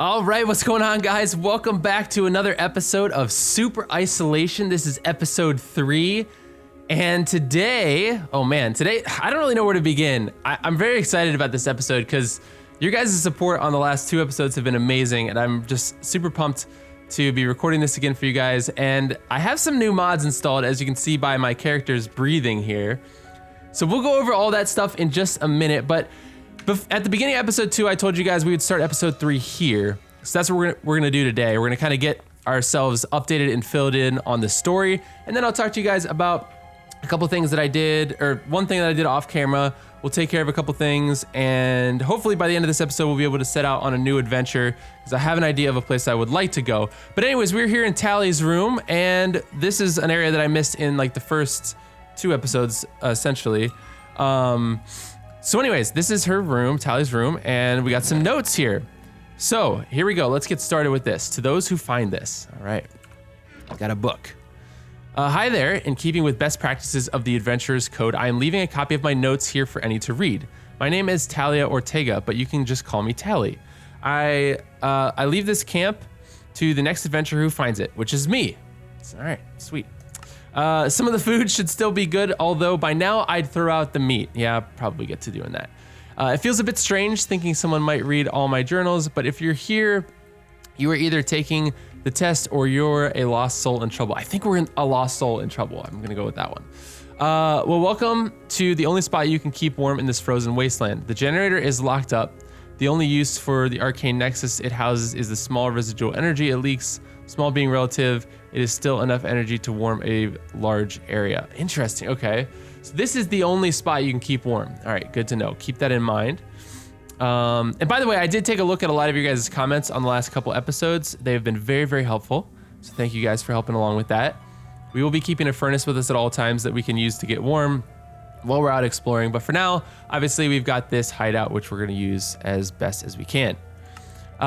All right, what's going on, guys? Welcome back to another episode of Super Isolation. This is episode 3. And today, I don't really know where to begin. I'm very excited about this episode because your guys' support on the last 2 episodes have been amazing. And I'm just super pumped to be recording this again for you guys. And I have some new mods installed, as you can see by my character's breathing here. So we'll go over all that stuff in just a minute. But at the beginning of episode 2, I told you guys we would start episode 3 here. So that's what we're gonna do today. We're gonna kind of get ourselves updated and filled in on the story. And then I'll talk to you guys about a couple things that I did, or one thing that I did off camera. We'll take care of a couple things, and hopefully by the end of this episode, we'll be able to set out on a new adventure, because I have an idea of a place I would like to go. But anyways, we're here in Talias Room, and this is an area that I missed in like the first 2 episodes, essentially. So anyways, this is her room, Talias Room, and we got some notes here. So here we go. Let's get started with this. To those who find this, all right, got a book. Hi there. In keeping with best practices of the Adventurer's Code, I am leaving a copy of my notes here for any to read. My name is Talia Ortega, but you can just call me Tally. I leave this camp to the next adventurer who finds it, which is me. All right, sweet. Some of the food should still be good, although by now I'd throw out the meat. Yeah, I'll probably get to doing that. It feels a bit strange thinking someone might read all my journals, but if you're here, you are either taking the test or you're a lost soul in trouble. I think we're in a lost soul in trouble. I'm gonna go with that one. Well, welcome to the only spot you can keep warm in this frozen wasteland. The generator is locked up. The only use for the arcane nexus it houses is the small residual energy it leaks. Small being relative, it is still enough energy to warm a large area. Interesting, okay. So this is the only spot you can keep warm. All right, good to know. Keep that in mind. And by the way, I did take a look at a lot of your guys' comments on the last couple episodes. They've been very, very helpful. So thank you guys for helping along with that. We will be keeping a furnace with us at all times that we can use to get warm while we're out exploring. But for now, obviously we've got this hideout, which we're gonna use as best as we can.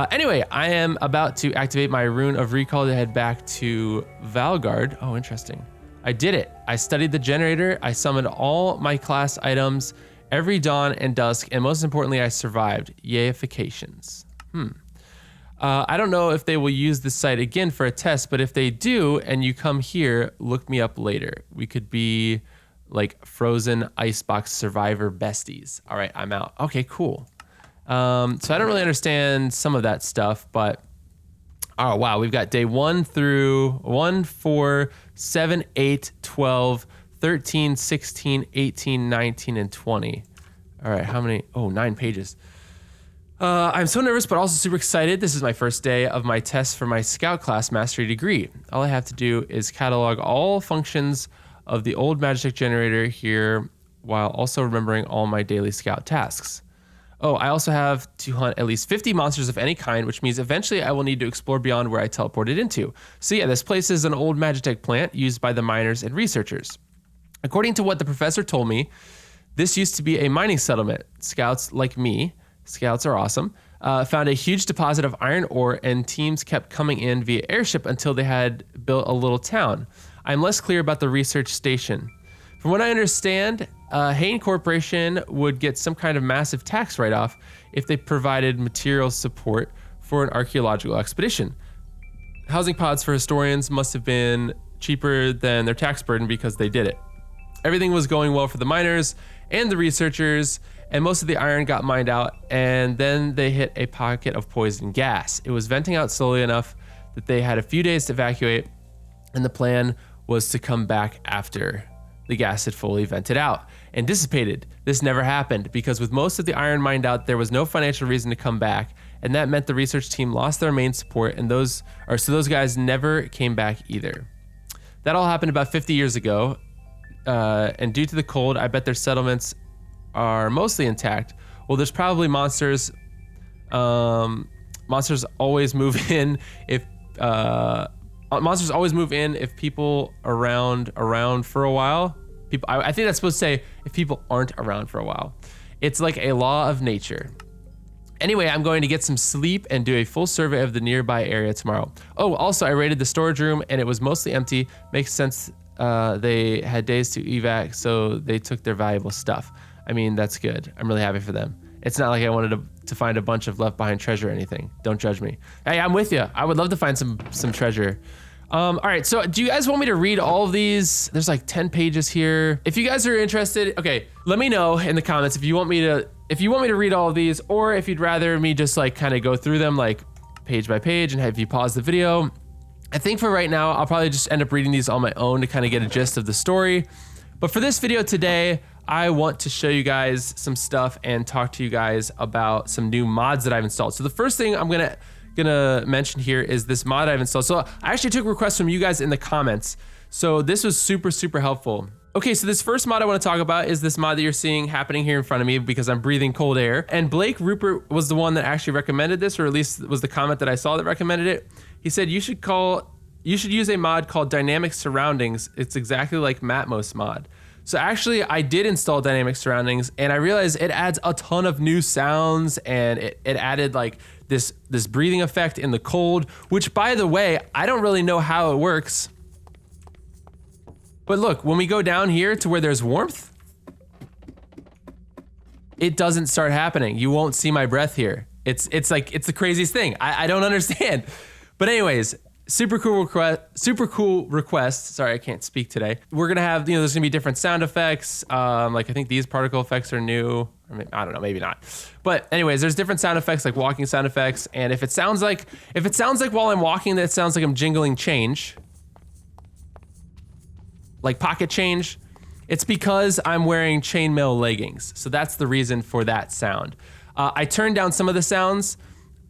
Anyway, I am about to activate my rune of recall to head back to Valgard. Oh, interesting. I did it. I studied the generator. I summoned all my class items every dawn and dusk, and most importantly, I survived. Yayifications. I don't know if they will use this site again for a test, but if they do, and you come here, look me up later. We could be like frozen icebox survivor besties. All right, I'm out. Okay, cool. So I don't really understand some of that stuff, but oh wow, we've got day 1 through 1, 4, 7, 8, 12, 13, 16, 18, 19, and 20. All right, how many? Oh, 9 pages. I'm so nervous, but also super excited. This is my first day of my test for my Scout class mastery degree. All I have to do is catalog all functions of the old Magic generator here, while also remembering all my daily Scout tasks. Oh, I also have to hunt at least 50 monsters of any kind, which means eventually I will need to explore beyond where I teleported into. So yeah, this place is an old Magitech plant used by the miners and researchers. According to what the professor told me, this used to be a mining settlement. Scouts like me, scouts are awesome, found a huge deposit of iron ore, and teams kept coming in via airship until they had built a little town. I'm less clear about the research station. From what I understand, Hain Corporation would get some kind of massive tax write-off if they provided material support for an archaeological expedition. Housing pods for historians must have been cheaper than their tax burden because they did it. Everything was going well for the miners and the researchers, and most of the iron got mined out, and then they hit a pocket of poison gas. It was venting out slowly enough that they had a few days to evacuate, and the plan was to come back after the gas had fully vented out and dissipated. This never happened because with most of the iron mined out, there was no financial reason to come back, and that meant the research team lost their main support, and those guys never came back either. That all happened about 50 years ago, and due to the cold, I bet their settlements are mostly intact. Well, there's probably monsters. Monsters always move in if people around for a while. I think that's supposed to say if people aren't around for a while. It's like a law of nature. Anyway, I'm going to get some sleep and do a full survey of the nearby area tomorrow. Oh, also I raided the storage room and it was mostly empty. Makes sense. They had days to evac, so they took their valuable stuff. I mean, that's good. I'm really happy for them. It's not like I wanted to find a bunch of left behind treasure or anything. Don't judge me. Hey, I'm with you. I would love to find some treasure. All right, so do you guys want me to read all of these? There's like 10 pages here. If you guys are interested, okay, let me know in the comments if you want me to read all of these, or if you'd rather me just like kind of go through them like page by page and have you pause the video. I think for right now, I'll probably just end up reading these on my own to kind of get a gist of the story. But for this video today, I want to show you guys some stuff and talk to you guys about some new mods that I've installed. So the first thing I'm gonna mention here is this mod I've installed. So I actually took requests from you guys in the comments. So this was super helpful. Okay, so this first mod I want to talk about is this mod that you're seeing happening here in front of me because I'm breathing cold air. And Blake Rupert was the one that actually recommended this, or at least was the comment that I saw that recommended it. He said you should use a mod called Dynamic Surroundings. It's exactly like Matmos mod. So actually I did install Dynamic Surroundings and I realized it adds a ton of new sounds, and it added like this breathing effect in the cold, which by the way, I don't really know how it works. But look, when we go down here to where there's warmth, it doesn't start happening. You won't see my breath here. It's the craziest thing. I don't understand. But anyways, super cool request. Sorry, I can't speak today. We're gonna have, there's gonna be different sound effects. Like I think these particle effects are new. Or maybe, I don't know, maybe not. But anyways, there's different sound effects, like walking sound effects. And if it sounds like while I'm walking, that sounds like I'm jingling change, like pocket change, it's because I'm wearing chainmail leggings. So that's the reason for that sound. I turned down some of the sounds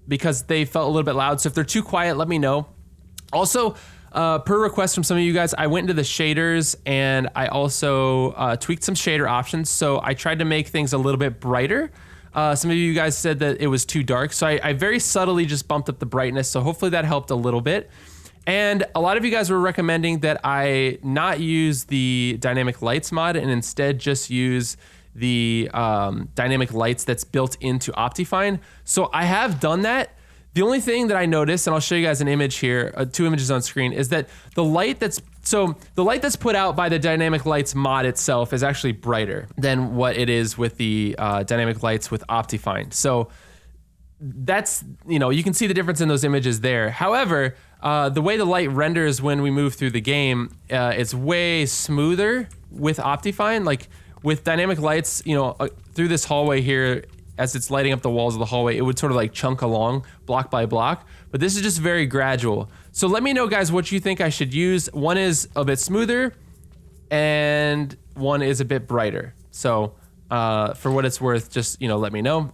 because they felt a little bit loud. So if they're too quiet, let me know. Also, per request from some of you guys, I went into the shaders and I also tweaked some shader options. So I tried to make things a little bit brighter. Some of you guys said that it was too dark. So I very subtly just bumped up the brightness. So hopefully that helped a little bit. And a lot of you guys were recommending that I not use the dynamic lights mod and instead just use the dynamic lights that's built into Optifine. So I have done that. The only thing that I noticed, and I'll show you guys an image here, 2 images on screen, is that the light that's put out by the dynamic lights mod itself is actually brighter than what it is with the dynamic lights with Optifine. So that's, you can see the difference in those images there. However, the way the light renders when we move through the game, it's way smoother with Optifine. Like with dynamic lights, through this hallway here, as it's lighting up the walls of the hallway, it would sort of like chunk along block by block, but this is just very gradual. So let me know, guys, what you think I should use. One is a bit smoother and one is a bit brighter. So for what it's worth, just, let me know.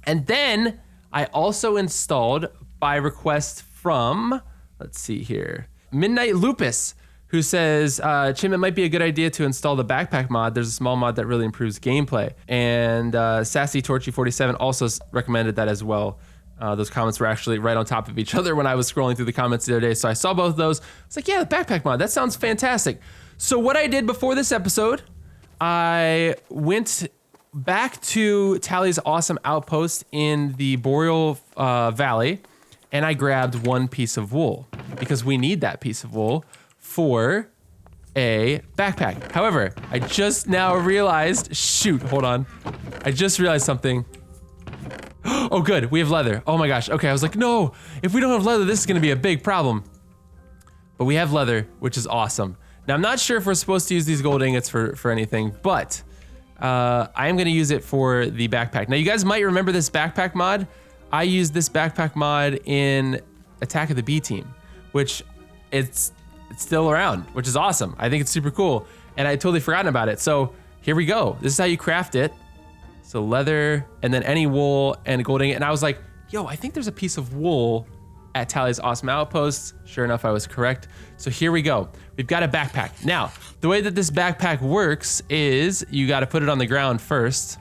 And then I also installed, by request from, let's see here, Midnight Lupus, who says, Chim, it might be a good idea to install the backpack mod. There's a small mod that really improves gameplay. And Sassy Torchy 47 also recommended that as well. Those comments were actually right on top of each other when I was scrolling through the comments the other day. So I saw both of those. I was like, yeah, the backpack mod, that sounds fantastic. So what I did before this episode, I went back to Talias Awesome Outpost in the Boreal Valley, and I grabbed one piece of wool because we need that piece of wool for a backpack. However, I just now realized, shoot, hold on. I just realized something. Oh, good, we have leather. Oh my gosh, okay, I was like, no, if we don't have leather, this is gonna be a big problem. But we have leather, which is awesome. Now, I'm not sure if we're supposed to use these gold ingots for anything, but I am gonna use it for the backpack. Now, you guys might remember this backpack mod. I used this backpack mod in Attack of the B Team, which it's still around, which is awesome. I think it's super cool, and I totally forgotten about it. So here we go. This is how you craft it. So leather, and then any wool and gold ingot. And I was like, yo, I think there's a piece of wool at Talias Awesome Outposts. Sure enough, I was correct. So here we go. We've got a backpack. Now, the way that this backpack works is you got to put it on the ground first,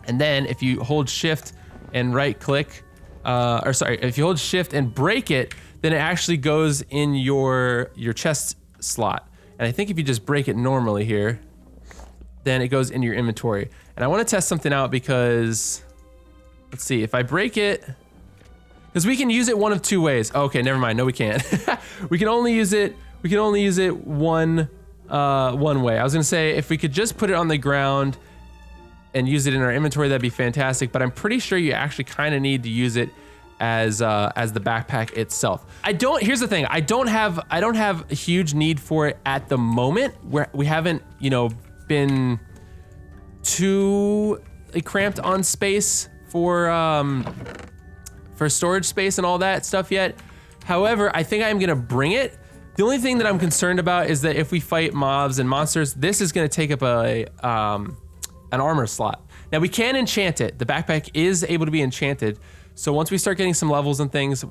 and then if you hold shift and right click, if you hold shift and break it, then it actually goes in your chest slot. And I think if you just break it normally here, then it goes in your inventory. And I want to test something out because, let's see, if I break it, because we can use it one of two ways. Okay, never mind. No, we can't. We can only use it one way. I was gonna say if we could just put it on the ground and use it in our inventory, that'd be fantastic. But I'm pretty sure you actually kind of need to use it as the backpack itself. Here's the thing, I don't have a huge need for it at the moment. We haven't, you know, been too cramped on space for storage space and all that stuff yet. However, I think I'm gonna bring it. The only thing that I'm concerned about is that if we fight mobs and monsters, this is gonna take up an armor slot. Now we can enchant it. The backpack is able to be enchanted. So once we start getting some levels and things,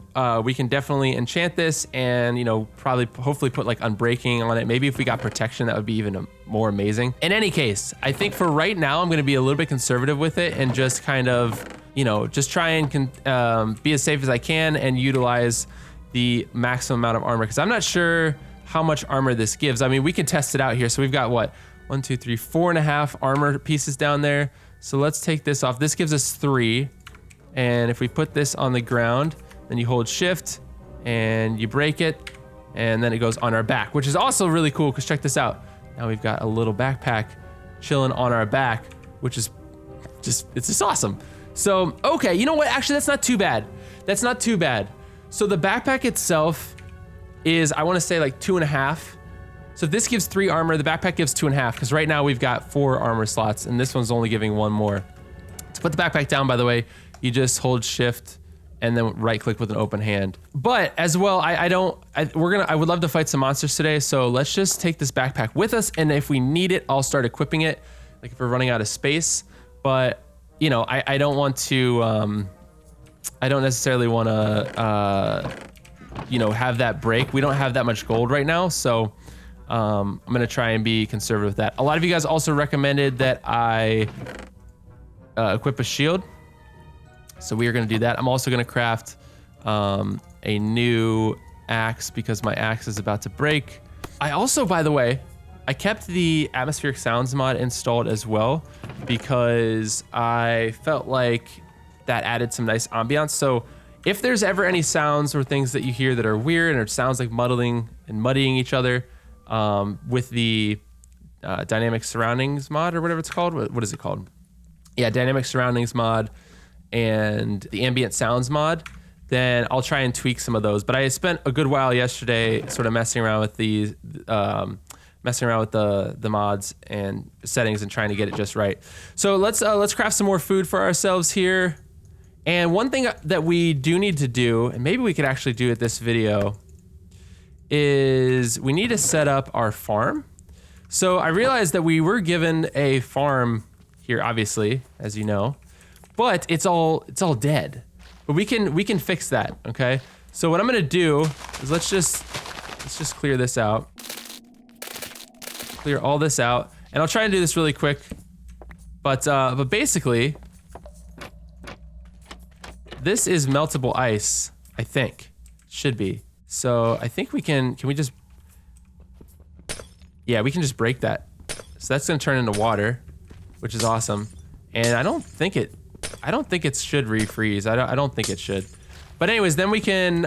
we can definitely enchant this and, you know, hopefully put like unbreaking on it. Maybe if we got protection, that would be even more amazing. In any case, I think for right now, I'm gonna be a little bit conservative with it and just kind of, you know, just try and be as safe as I can and utilize the maximum amount of armor, because I'm not sure how much armor this gives. I mean, we can test it out here. So we've got what? 1, 2, 3, 4.5 armor pieces down there. So let's take this off. This gives us 3. And if we put this on the ground, then you hold shift and you break it, and then it goes on our back, which is also really cool, because check this out. Now we've got a little backpack chilling on our back, which is it's just awesome. So, okay, you know what? Actually, that's not too bad. That's not too bad. So the backpack itself is, I wanna say like 2.5. So if this gives 3 armor, the backpack gives 2.5, because right now we've got 4 armor slots and this one's only giving 1 more. To put the backpack down, by the way, you just hold shift and then right click with an open hand. But as well, I would love to fight some monsters today. So let's just take this backpack with us. And if we need it, I'll start equipping it. Like if we're running out of space, but you know, I don't want to, I don't necessarily want to, you know, have that break. We don't have that much gold right now. So I'm going to try and be conservative with that. A lot of you guys also recommended that I equip a shield. So we are going to do that. I'm also going to craft a new axe because my axe is about to break. I also, by the way, I kept the atmospheric sounds mod installed as well because I felt like that added some nice ambiance. So if there's ever any sounds or things that you hear that are weird and it sounds like muddling and muddying each other, with the dynamic surroundings mod or whatever it's called, what is it called? Yeah, dynamic surroundings mod and the ambient sounds mod, then I'll try and tweak some of those. But I spent a good while yesterday sort of messing around with the mods and settings and trying to get it just right. So let's craft some more food for ourselves here. And one thing that we do need to do, and maybe we could actually do it this video, is we need to set up our farm. So I realized that we were given a farm here, obviously, as you know, but it's all dead. But we can fix that, okay? So what I'm gonna do is let's just clear this out. Clear all this out, and I'll try and do this really quick. But basically, this is meltable ice, I think. Should be. So I think we can we just, yeah, we can just break that. So that's gonna turn into water, which is awesome. And I don't think it should refreeze. I don't think it should. But anyways, then we can,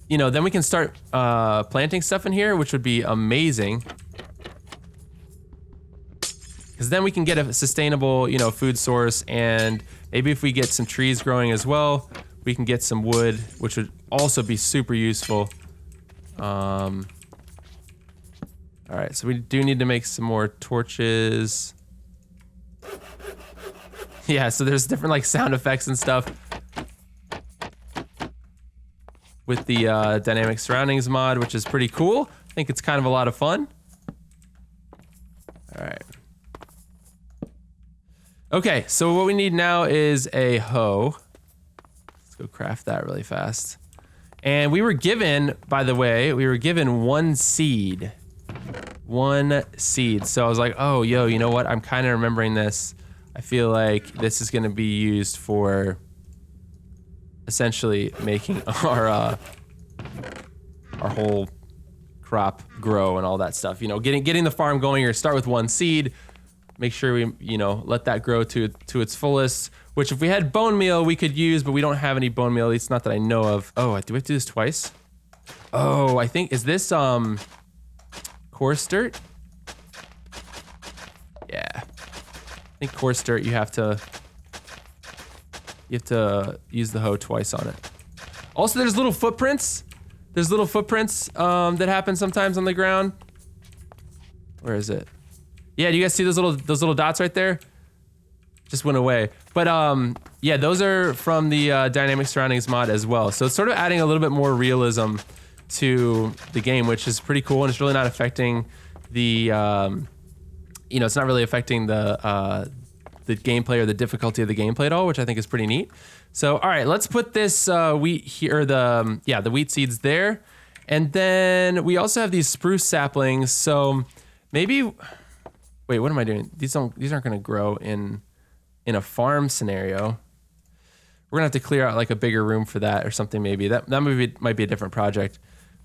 you know, then we can start planting stuff in here, which would be amazing. Because then we can get a sustainable, you know, food source, and maybe if we get some trees growing as well, we can get some wood, which would also be super useful. All right, so we do need to make some more torches. Yeah, so there's different like sound effects and stuff with the dynamic surroundings mod, which is pretty cool. I think it's kind of a lot of fun. All right. Okay, so what we need now is a hoe. Let's go craft that really fast. And we were given, by the way, 1 seed. 1 seed. So I was like, oh, yo, you know what? I'm kind of remembering this. I feel like this is going to be used for essentially making our whole crop grow and all that stuff. You know, getting the farm going, or start with 1 seed. Make sure we, you know, let that grow to its fullest, which if we had bone meal, we could use, but we don't have any bone meal, at least not that I know of. Oh, do we have to do this twice? Oh, I think, is this, coarse dirt? Yeah. I think coarse dirt, you have to use the hoe twice on it. Also, there's little footprints. There's little footprints that happen sometimes on the ground. Where is it? Yeah, do you guys see those little dots right there? Just went away. But yeah, those are from the dynamic surroundings mod as well. So it's sort of adding a little bit more realism to the game, which is pretty cool, and it's really not affecting the you know, it's not really affecting the gameplay or the difficulty of the gameplay at all, which I think is pretty neat. So, all right, let's put this wheat here, or the wheat seeds there. And then we also have these spruce saplings. So maybe, wait, what am I doing? These aren't gonna grow in a farm scenario. We're gonna have to clear out like a bigger room for that or something maybe. That might be a different project.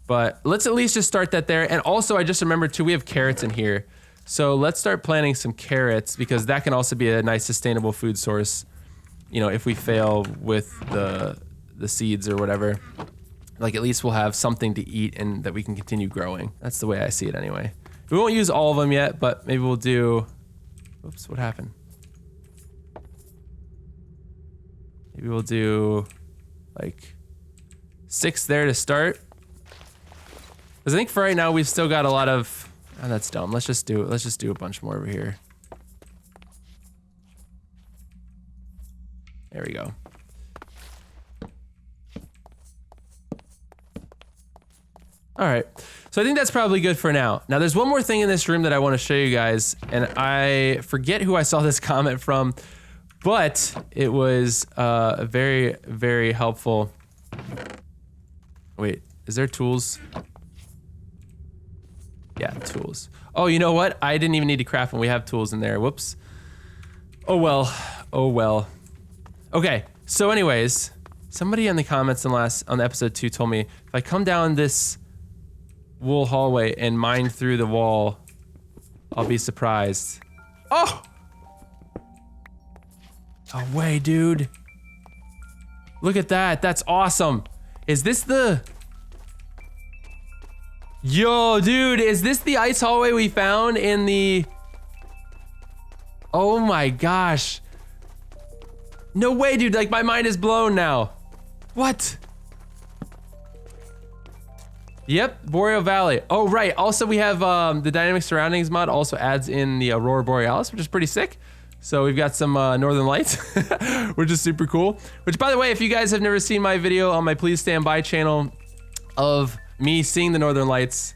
But let's at least just start that there. And also I just remembered too, we have carrots in here. So let's start planting some carrots, because that can also be a nice sustainable food source. You know, if we fail with the seeds or whatever, like at least we'll have something to eat and that we can continue growing. That's the way I see it anyway. We won't use all of them yet, but maybe we'll do, oops, what happened? Maybe we'll do like 6 there to start. Because I think for right now we've still got a lot of, oh, that's dumb. Let's just do a bunch more over here. There we go. All right, so I think that's probably good for now. Now there's one more thing in this room that I want to show you guys, and I forget who I saw this comment from, but it was very, very helpful. Wait, is there tools? Yeah, tools. Oh, you know what? I didn't even need to craft when we have tools in there. Whoops. Oh well. Oh well. Okay. So, anyways, somebody in the comments on the episode 2 told me if I come down this wool hallway and mine through the wall, I'll be surprised. Oh! No way, dude. Look at that. That's awesome. Is this the... Yo, dude, is this the ice hallway we found in the... Oh my gosh. No way, dude. Like, my mind is blown now. What? Yep, Boreal Valley. Oh, right. Also, we have the Dynamic Surroundings mod also adds in the Aurora Borealis, which is pretty sick. So we've got some Northern Lights, which is super cool. Which, by the way, if you guys have never seen my video on my Please Stand By channel of me seeing the Northern Lights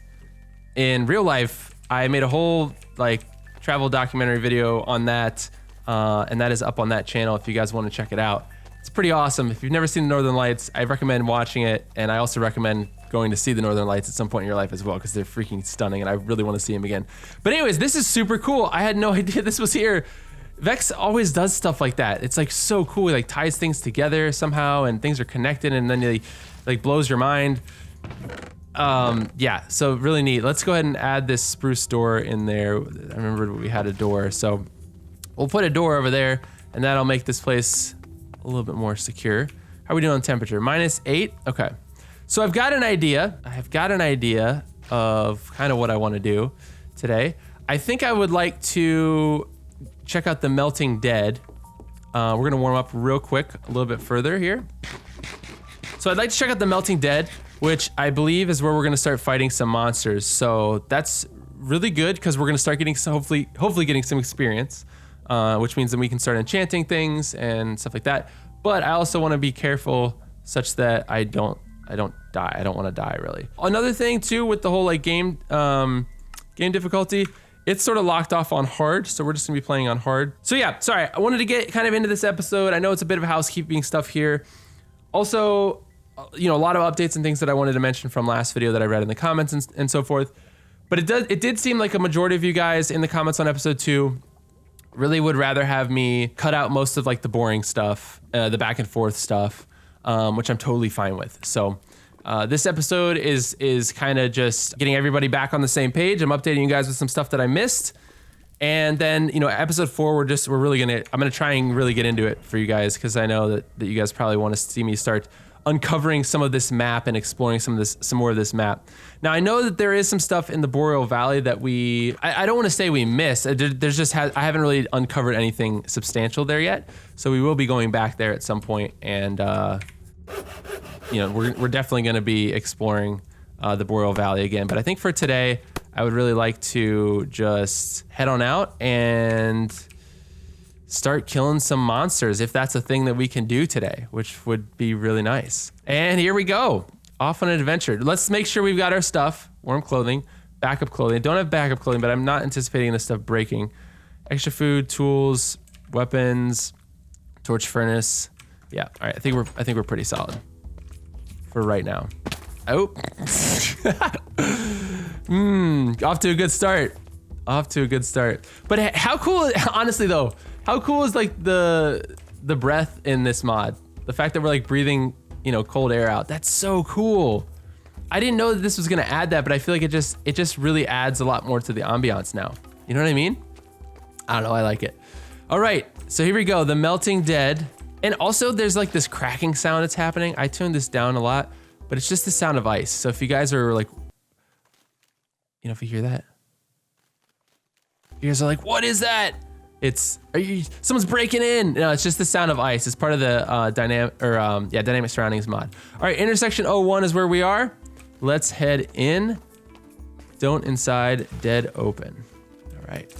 in real life, I made a whole like travel documentary video on that, and that is up on that channel if you guys want to check it out. It's pretty awesome. If you've never seen the Northern Lights, I recommend watching it, and I also recommend going to see the Northern Lights at some point in your life as well, because they're freaking stunning, and I really want to see them again. But anyways, this is super cool. I had no idea this was here. Vechs always does stuff like that. It's like so cool. He like ties things together somehow, and things are connected, and then he like blows your mind. Yeah, so really neat. Let's go ahead and add this spruce door in there. I remembered we had a door, so we'll put a door over there, and that'll make this place a little bit more secure. How are we doing on temperature? -8? Okay. So I've got an idea. I've got an idea of kind of what I want to do today. I think I would like to check out the Melting Dead. We're gonna warm up real quick a little bit further here. So I'd like to check out the Melting Dead, which I believe is where we're gonna start fighting some monsters. So that's really good, because we're gonna start getting some, hopefully getting some experience, which means that we can start enchanting things and stuff like that. But I also want to be careful such that I don't die. I don't want to die, really. Another thing too with the whole like game difficulty, it's sort of locked off on hard, so we're just gonna be playing on hard. So yeah, sorry, I wanted to get kind of into this episode. I know it's a bit of housekeeping stuff here. Also, you know, a lot of updates and things that I wanted to mention from last video that I read in the comments and so forth. But it did seem like a majority of you guys in the comments on episode 2 really would rather have me cut out most of like the boring stuff, the back and forth stuff, which I'm totally fine with. So this episode is kind of just getting everybody back on the same page. I'm updating you guys with some stuff that I missed. And then, you know, episode 4, I'm gonna try and really get into it for you guys, because I know that you guys probably want to see me start uncovering some of this map and exploring some more of this map. Now I know that there is some stuff in the Boreal Valley that I don't want to say we missed. There's just I haven't really uncovered anything substantial there yet. So we will be going back there at some point, and you know, we're definitely going to be exploring the Boreal Valley again. But I think for today, I would really like to just head on out and start killing some monsters, if that's a thing that we can do today, which would be really nice. And here we go, off on an adventure. Let's make sure we've got our stuff. Warm clothing, backup clothing. I don't have backup clothing, but I'm not anticipating this stuff breaking. Extra food, tools, weapons, torch furnace. Yeah, all right, I think we're pretty solid for right now. Oh, off to a good start. Off to a good start. But how cool, honestly though, how cool is like the breath in this mod? The fact that we're like breathing, you know, cold air out. That's so cool. I didn't know that this was gonna add that, but I feel like it just really adds a lot more to the ambiance now. You know what I mean? I don't know, I like it. All right, so here we go, the melting dead. And also there's like this cracking sound that's happening. I tuned this down a lot, but it's just the sound of ice. So if you guys are like, you know, if you hear that, you guys are like, what is that? Someone's breaking in. No, it's just the sound of ice. It's part of the dynamic surroundings mod. All right, intersection 01 is where we are. Let's head in. Don't inside, dead open. All right.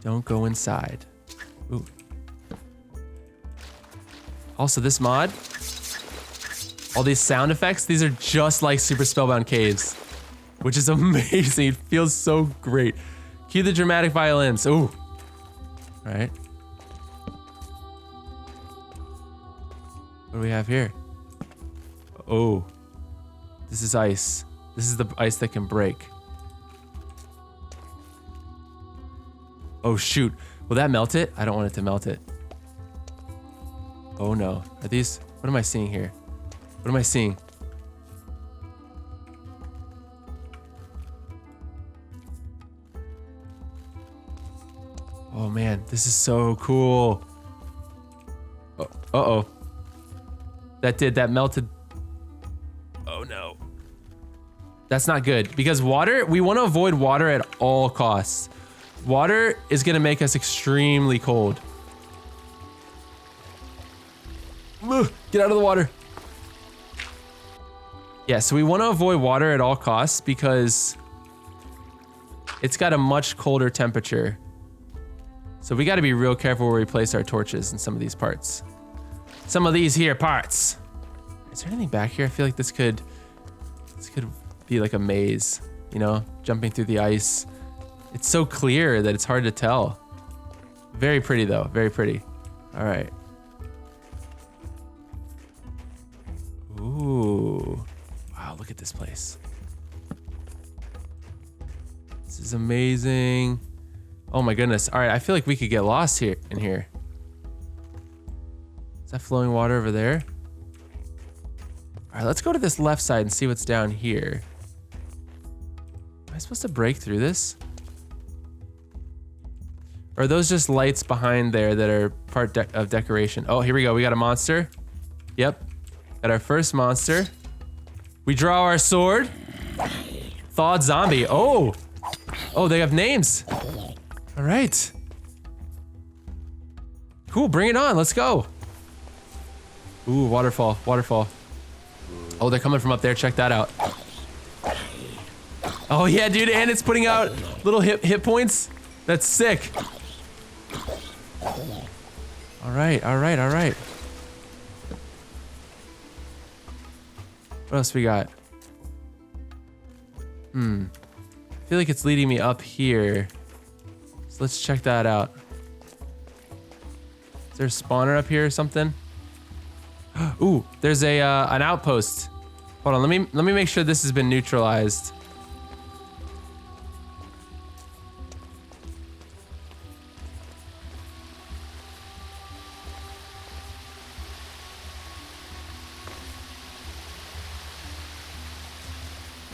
Don't go inside. Ooh. Also, this mod, all these sound effects, these are just like Super Spellbound Caves, which is amazing. It feels so great. Cue the dramatic violins. Ooh. All right. What do we have here? Oh, this is ice. This is the ice that can break. Oh shoot, will that melt it? I don't want it to melt it. Oh no, are these, what am I seeing here? What am I seeing? Oh man, this is so cool. Uh-oh. That melted. Oh no. That's not good, because water, we want to avoid water at all costs. Water is gonna make us extremely cold. Ugh, get out of the water. Yeah, so we want to avoid water at all costs because it's got a much colder temperature. So we got to be real careful where we place our torches in some of these parts. Some of these here parts. Is there anything back here? I feel like this could be like a maze, you know, jumping through the ice. It's so clear that it's hard to tell. Very pretty though, very pretty. All right. Ooh. Wow, look at this place. This is amazing. Oh my goodness. All right, I feel like we could get lost here in here. Is that flowing water over there? All right, let's go to this left side and see what's down here. Am I supposed to break through this? Or are those just lights behind there that are part of decoration? Oh, here we go. We got a monster. Yep. Got our first monster. We draw our sword. Thawed zombie. Oh. Oh, they have names. All right. Cool, bring it on. Let's go. Ooh, waterfall, waterfall. Oh, they're coming from up there. Check that out. Oh yeah, dude, and it's putting out little hit points. That's sick. All right, all right, all right. What else we got? I feel like it's leading me up here. So let's check that out. Is there a spawner up here or something? Ooh, there's a an outpost. Hold on, let me make sure this has been neutralized.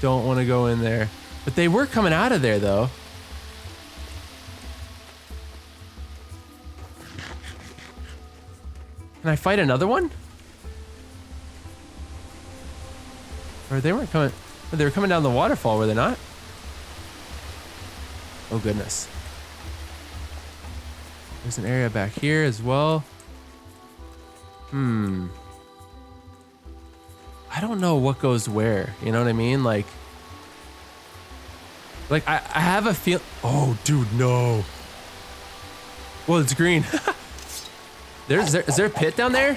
Don't want to go in there. But they were coming out of there though. Can I fight another one? Or they weren't coming. They were coming down the waterfall, were they not? Oh goodness. There's an area back here as well. I don't know what goes where. You know what I mean? Like I have a feel. Oh, dude, no. Well, it's green. Is there a pit down there?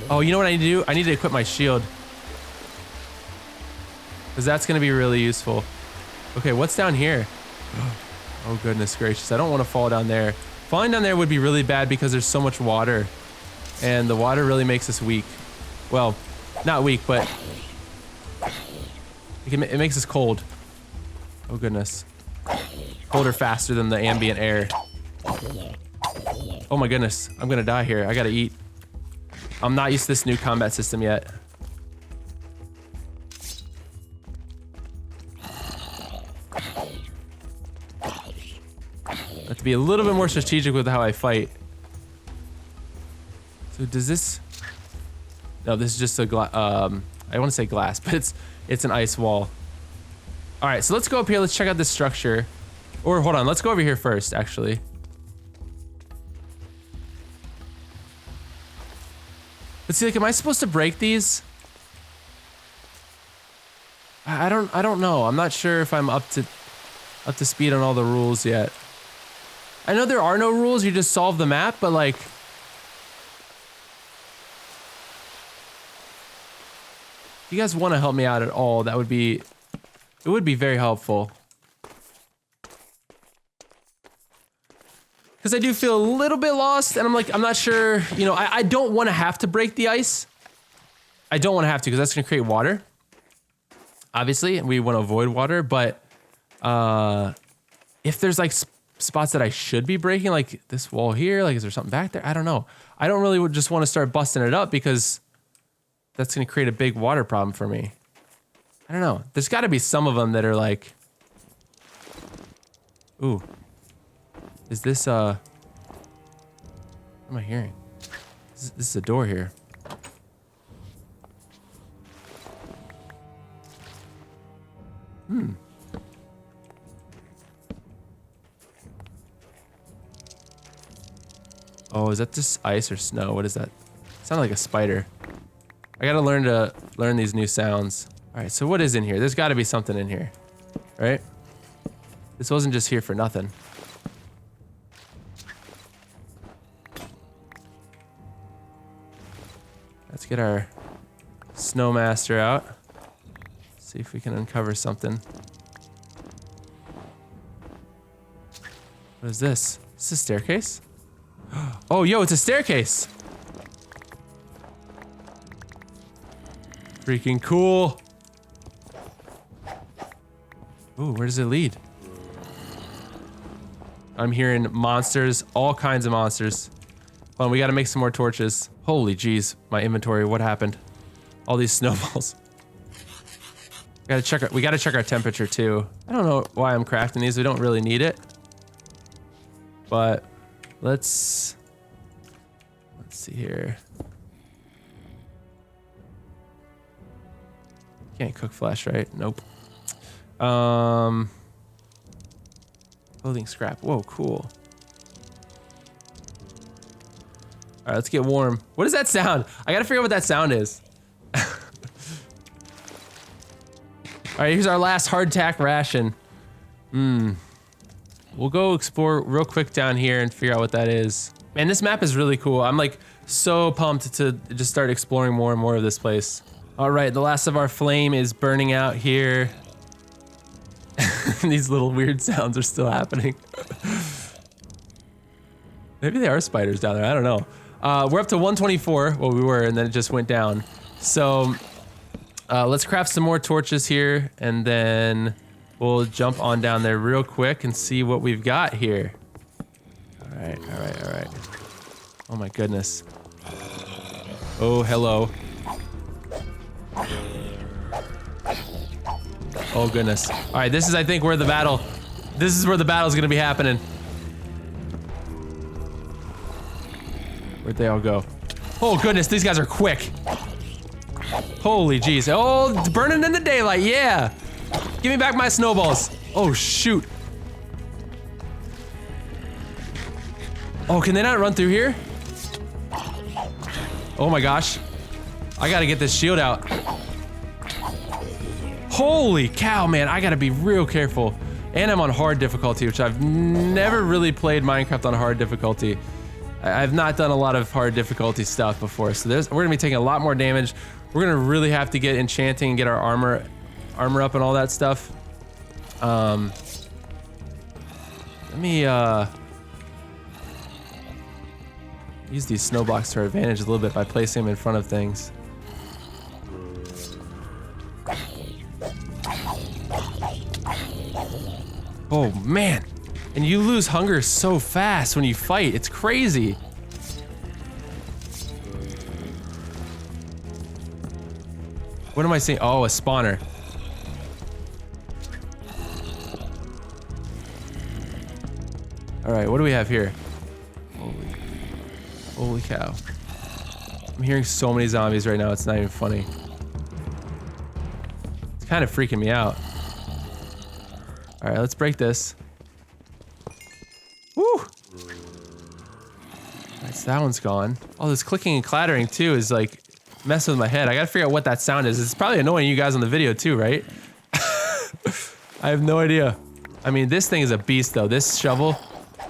Oh, you know what I need to do? I need to equip my shield. Because that's going to be really useful. Okay, what's down here? Oh, goodness gracious. I don't want to fall down there. Falling down there would be really bad because there's so much water. And the water really makes us weak. Well, not weak, but it makes us cold. Oh, goodness. Colder faster than the ambient air. Oh, my goodness. I'm going to die here. I got to eat. I'm not used to this new combat system yet. I have to be a little bit more strategic with how I fight. So does this... No, this is just a I want to say glass, but it's an ice wall. All right, so let's go up here. Let's check out this structure. Or hold on, let's go over here first, actually. Let's see, like, am I supposed to break these? I don't know. I'm not sure if I'm up to speed on all the rules yet. I know there are no rules. You just solve the map, but like, if you guys want to help me out at all, it would be very helpful. Because I do feel a little bit lost, and I'm not sure, you know, I don't want to have to break the ice. I don't want to have to, because that's going to create water. Obviously, we want to avoid water, but if there's like spots that I should be breaking, like this wall here, like is there something back there? I don't know. I don't really just want to start busting it up because that's going to create a big water problem for me. I don't know. There's got to be some of them that are like, ooh. Is this, what am I hearing? This is a door here. Oh, is that just ice or snow? What is that? Sound like a spider. I gotta learn these new sounds. All right, so what is in here? There's gotta be something in here, right? This wasn't just here for nothing. Let's get our Snowmaster out. See if we can uncover something. What is this? Is this a staircase? Oh, yo, it's a staircase! Freaking cool! Ooh, where does it lead? I'm hearing monsters, all kinds of monsters. Hold on, we gotta make some more torches. Holy jeez, my inventory, what happened? All these snowballs. We gotta check our temperature too. I don't know why I'm crafting these, we don't really need it. But let's see here. Can't cook flesh, right? Nope. Clothing scrap. Whoa, cool. All right, let's get warm. What does that sound? I gotta figure out what that sound is. All right, here's our last hardtack ration. We'll go explore real quick down here and figure out what that is. Man, this map is really cool. I'm like so pumped to just start exploring more and more of this place. All right, the last of our flame is burning out here. These little weird sounds are still happening. Maybe they are spiders down there, I don't know. We're up to 124, well we were, and then it just went down. So let's craft some more torches here, and then we'll jump on down there real quick and see what we've got here. All right. Oh my goodness. Oh, hello. Oh goodness. All right, this is, I think, this is where the battle's gonna be happening. Where'd they all go? Oh goodness, these guys are quick. Holy jeez. Oh, burning in the daylight, yeah. Give me back my snowballs. Oh shoot. Oh, can they not run through here? Oh my gosh. I gotta get this shield out. Holy cow, man, I gotta be real careful. And I'm on hard difficulty, which I've never really played Minecraft on hard difficulty. I've not done a lot of hard difficulty stuff before, so we're gonna be taking a lot more damage. We're gonna really have to get enchanting and get our armor up and all that stuff. Let me use these snow blocks to our advantage a little bit by placing them in front of things. Oh man, and you lose hunger so fast when you fight. It's crazy. What am I seeing? Oh, a spawner. All right, what do we have here? Holy cow. I'm hearing so many zombies right now, it's not even funny. It's kind of freaking me out. All right, let's break this. Woo! All right, so that one's gone. All this clicking and clattering too is like messing with my head. I gotta figure out what that sound is. It's probably annoying you guys on the video too, right? I have no idea. I mean, this thing is a beast though. This shovel,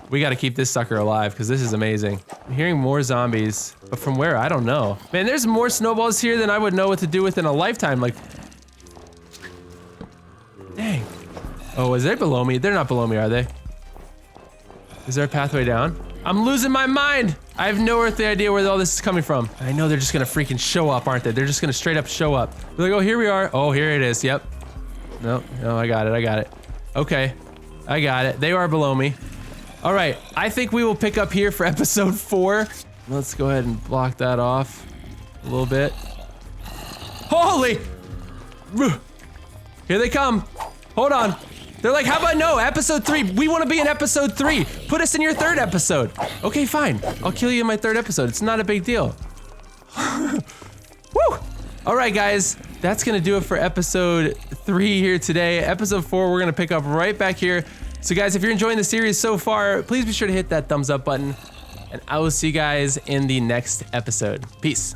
we gotta keep this sucker alive because this is amazing. I'm hearing more zombies, but from where? I don't know. Man, there's more snowballs here than I would know what to do with in a lifetime. Like, dang. Oh, is they below me? They're not below me, are they? Is there a pathway down? I'm losing my mind. I have no earthly idea where all this is coming from. I know they're just gonna freaking show up, aren't they? They're just gonna straight up show up. They're like, oh, here we are. Oh, here it is. Yep. No, I got it. Okay, I got it. They are below me. All right, I think we will pick up here for episode 4. Let's go ahead and block that off a little bit. Holy! Here they come. Hold on. They're like, how about no, episode 3? We want to be in episode 3. Put us in your 3rd episode. Okay, fine. I'll kill you in my 3rd episode. It's not a big deal. Woo! All right, guys. That's going to do it for episode 3 here today. Episode 4, we're going to pick up right back here. So guys, if you're enjoying the series so far, please be sure to hit that thumbs up button. And I will see you guys in the next episode. Peace.